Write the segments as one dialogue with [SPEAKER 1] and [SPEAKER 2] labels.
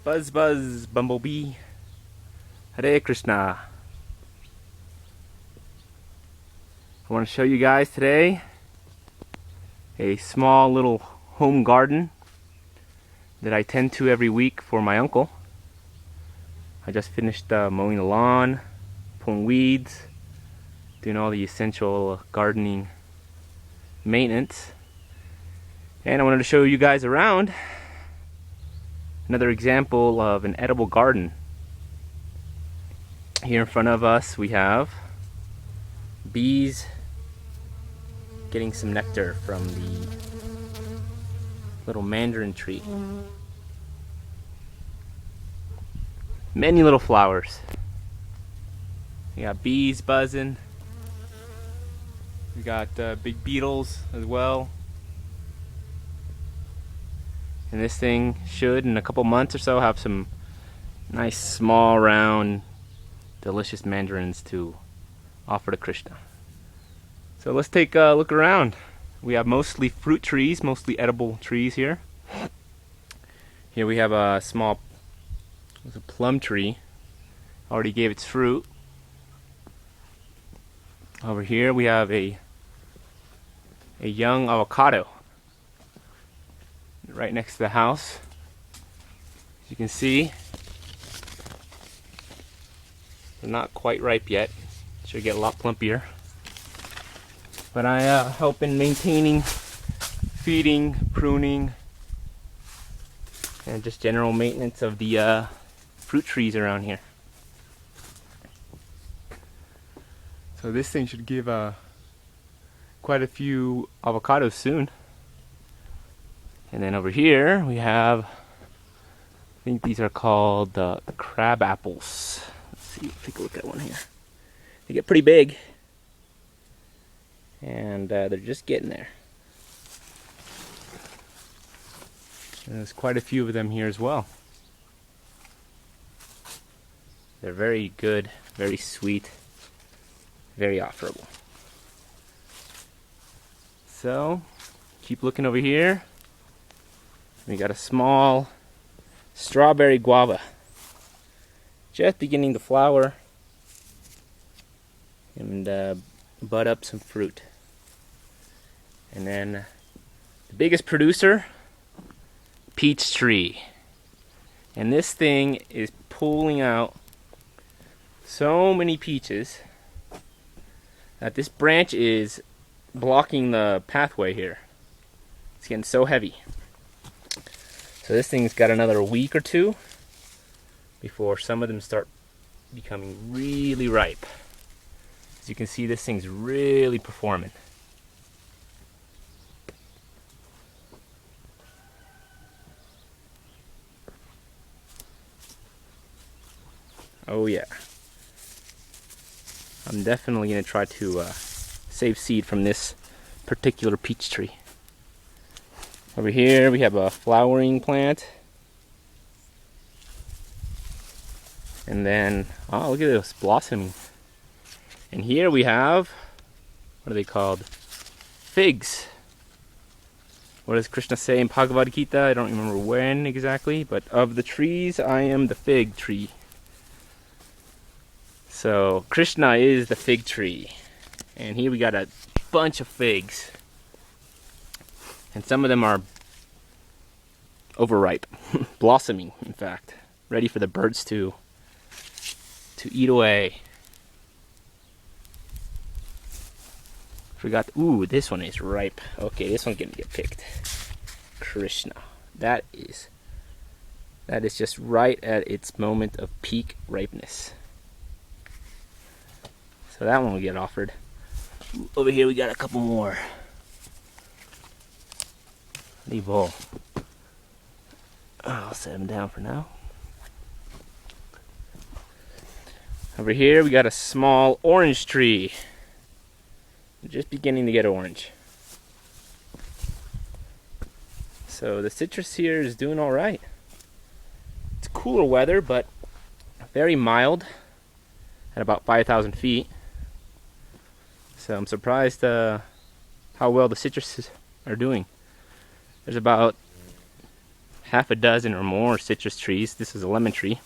[SPEAKER 1] Buzz buzz, bumblebee. Hare Krishna. I want to show you guys today a small little home garden that I tend to every week for my uncle. I just finished mowing the lawn, pulling weeds, doing all the essential gardening maintenance. And I wanted to show you guys around another example of an edible garden. Here in front of us we have bees getting some nectar from the little mandarin tree. Many little flowers. We got bees buzzing. We got big beetles as well. And this thing should, in a couple months or so, have some nice small round delicious mandarins to offer to Krishna. So let's take a look around. We have mostly fruit trees, mostly edible trees here. Here we have a small plum tree. Already gave its fruit. Over here we have a young avocado right next to the house. As you can see, they're not quite ripe yet. Should get a lot plumpier. But I help in maintaining, feeding, pruning, and just general maintenance of the fruit trees around here. So this thing should give quite a few avocados soon. And then over here we have, I think these are called crab apples. Let's see, take a look at one here. They get pretty big, and they're just getting there. And there's quite a few of them here as well. They're very good, very sweet, very offerable. So, keep looking over here. We got a small strawberry guava, just beginning to flower and bud up some fruit. And then the biggest producer, peach tree. And this thing is pulling out so many peaches that this branch is blocking the pathway here. It's getting so heavy. So this thing's got another week or two before some of them start becoming really ripe. As you can see, this thing's really performing. Oh yeah. I'm definitely going to try to save seed from this particular peach tree. Over here we have a flowering plant. And then, oh, look at this blossoming. And here we have, what are they called? Figs. What does Krishna say in Bhagavad Gita? I don't remember when exactly, but of the trees, I am the fig tree. So Krishna is the fig tree. And here we got a bunch of figs. And some of them are overripe, blossoming in fact, ready for the birds to eat away. Forgot, ooh, this one is ripe. Okay, this one's gonna get picked. Krishna. That is just right at its moment of peak ripeness. So that one will get offered. Over here we got a couple more. Leave all. I'll set them down for now. Over here we got a small orange tree. Just beginning to get orange. So the citrus here is doing alright. It's cooler weather, but very mild at about 5,000 feet. So I'm surprised how well the citruses are doing. There's about half a dozen or more citrus trees. This is a lemon tree.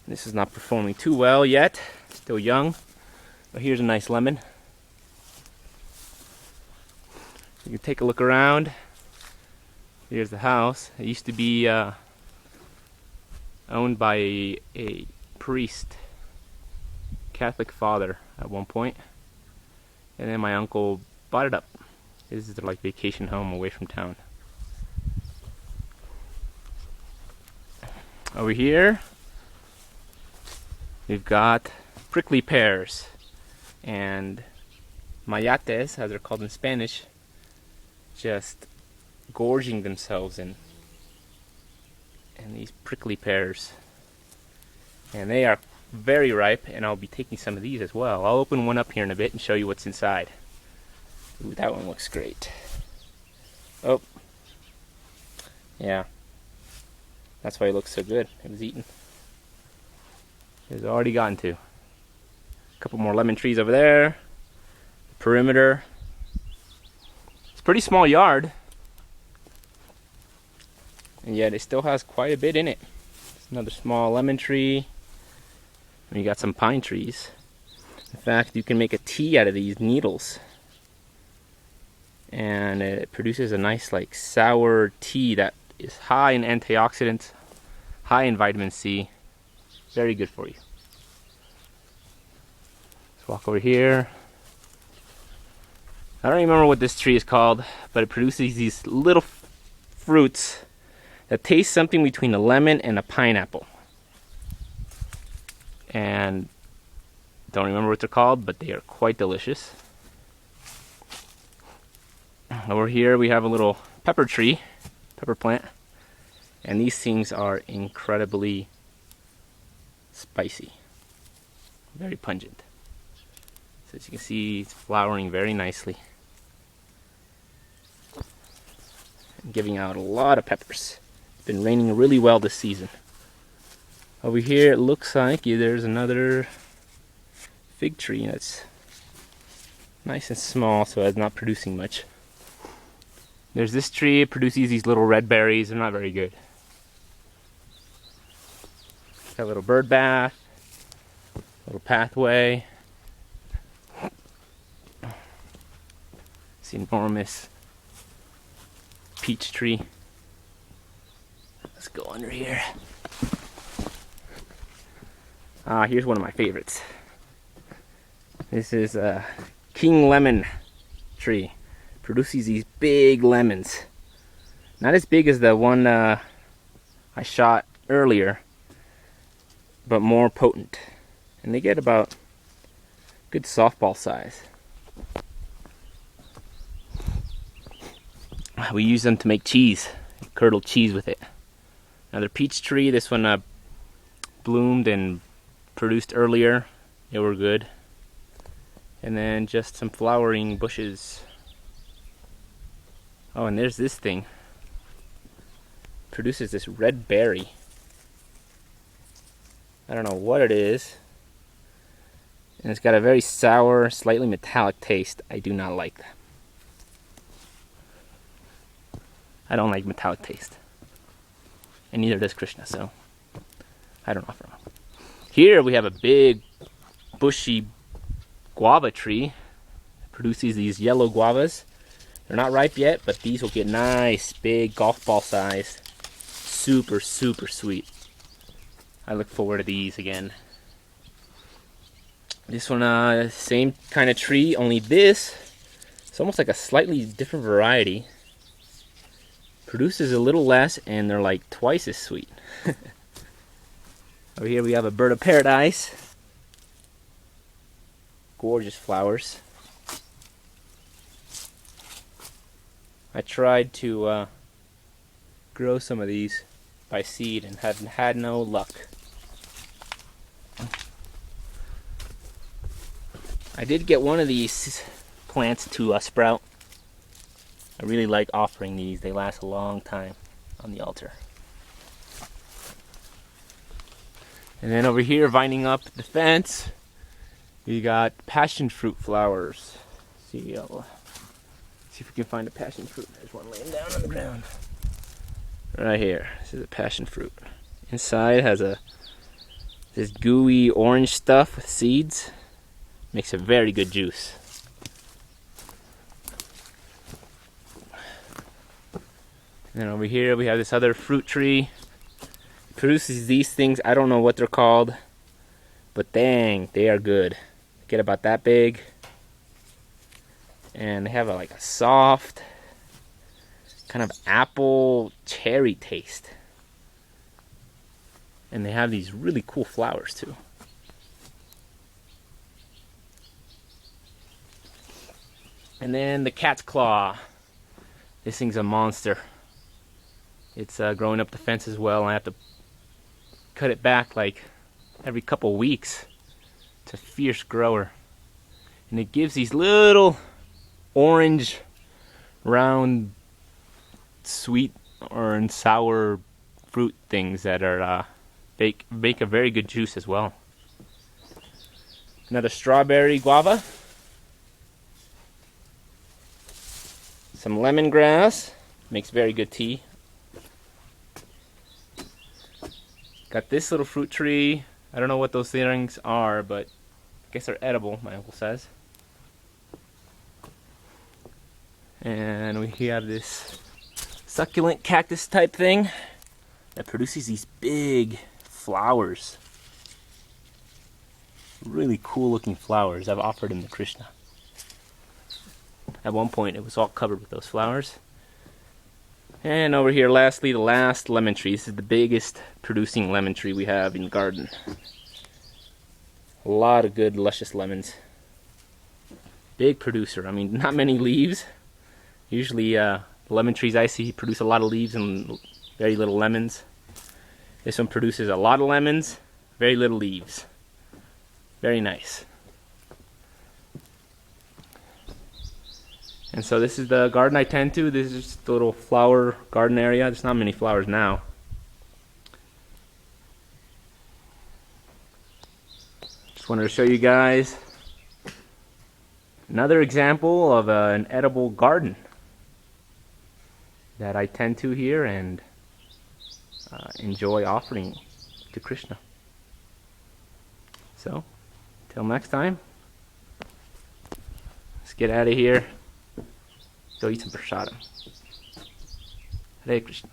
[SPEAKER 1] This is not performing too well yet, still young, but here's a nice lemon. You can take a look around. Here's the house. It used to be owned by a priest, Catholic father at one point, and then my uncle bought it up. This is their like vacation home away from town. Over here we've got prickly pears and mayates, as they're called in Spanish, just gorging themselves in these prickly pears. And they are very ripe, and I'll be taking some of these as well. I'll open one up here in a bit and show you what's inside. Ooh, that one looks great. Oh, yeah. That's why it looks so good. It was eaten. It's already gotten to. A couple more lemon trees over there. Perimeter. It's a pretty small yard, and yet it still has quite a bit in it. It's another small lemon tree. And you got some pine trees. In fact, you can make a tea out of these needles, and it produces a nice like sour tea that is high in antioxidants, high in vitamin C. Very good for you. Let's walk over here. I don't remember what this tree is called, but it produces these little fruits that taste something between a lemon and a pineapple. And don't remember what they're called, but they are quite delicious. Over here we have a little pepper tree, pepper plant, and these things are incredibly spicy, very pungent. So as you can see, it's flowering very nicely and giving out a lot of peppers. It's been raining really well this season. Over here it looks like there's another fig tree that's nice and small, so it's not producing much. There's this tree, it produces these little red berries. They're not very good. Got a little bird bath, little pathway. This enormous peach tree. Let's go under here. Here's one of my favorites. This is a king lemon tree. Produces these big lemons. Not as big as the one I shot earlier, but more potent. And they get about good softball size. We use them to make cheese, curdled cheese with it. Another peach tree. This one bloomed and produced earlier. They were good. And then just some flowering bushes. Oh, and there's this thing. Produces this red berry. I don't know what it is. And it's got a very sour, slightly metallic taste. I do not like that. I don't like metallic taste. And neither does Krishna, so I don't offer them. Here we have a big, bushy guava tree. It produces these yellow guavas. They're not ripe yet, but these will get nice, big golf ball size. Super, super sweet. I look forward to these again. This one, same kind of tree, only this, it's almost like a slightly different variety. Produces a little less, and they're like twice as sweet. Over here we have a bird of paradise. Gorgeous flowers. I tried to grow some of these by seed and had no luck. I did get one of these plants to sprout. I really like offering these. They last a long time on the altar. And then over here, vining up the fence, we got passion fruit flowers. See if we can find a passion fruit. There's one laying down on the ground. Right here. This is a passion fruit. Inside has this gooey orange stuff with seeds. Makes a very good juice. And then over here we have this other fruit tree. It produces these things. I don't know what they're called, but dang, they are good. They get about that big. And they have like a soft kind of apple cherry taste. And they have these really cool flowers too. And then the cat's claw. This thing's a monster. It's growing up the fence as well. I have to cut it back like every couple weeks. It's a fierce grower. And it gives these little orange, round, sweet or sour fruit things that are make a very good juice as well. Another strawberry guava. Some lemongrass. Makes very good tea. Got this little fruit tree. I don't know what those things are, but I guess they're edible, my uncle says. And we have this succulent cactus type thing that produces these big flowers. Really cool looking flowers. I've offered them to Krishna. At one point it was all covered with those flowers. And over here lastly, the last lemon tree. This is the biggest producing lemon tree we have in the garden. A lot of good luscious lemons. Big producer. I mean, not many leaves. Usually lemon trees I see produce a lot of leaves and very little lemons. This one produces a lot of lemons, very little leaves. Very nice. And so this is the garden I tend to. This is just a little flower garden area. There's not many flowers now. Just wanted to show you guys another example of an edible garden that I tend to here and enjoy offering to Krishna. So, till next time, let's get out of here. Go eat some prasadam. Hare Krishna.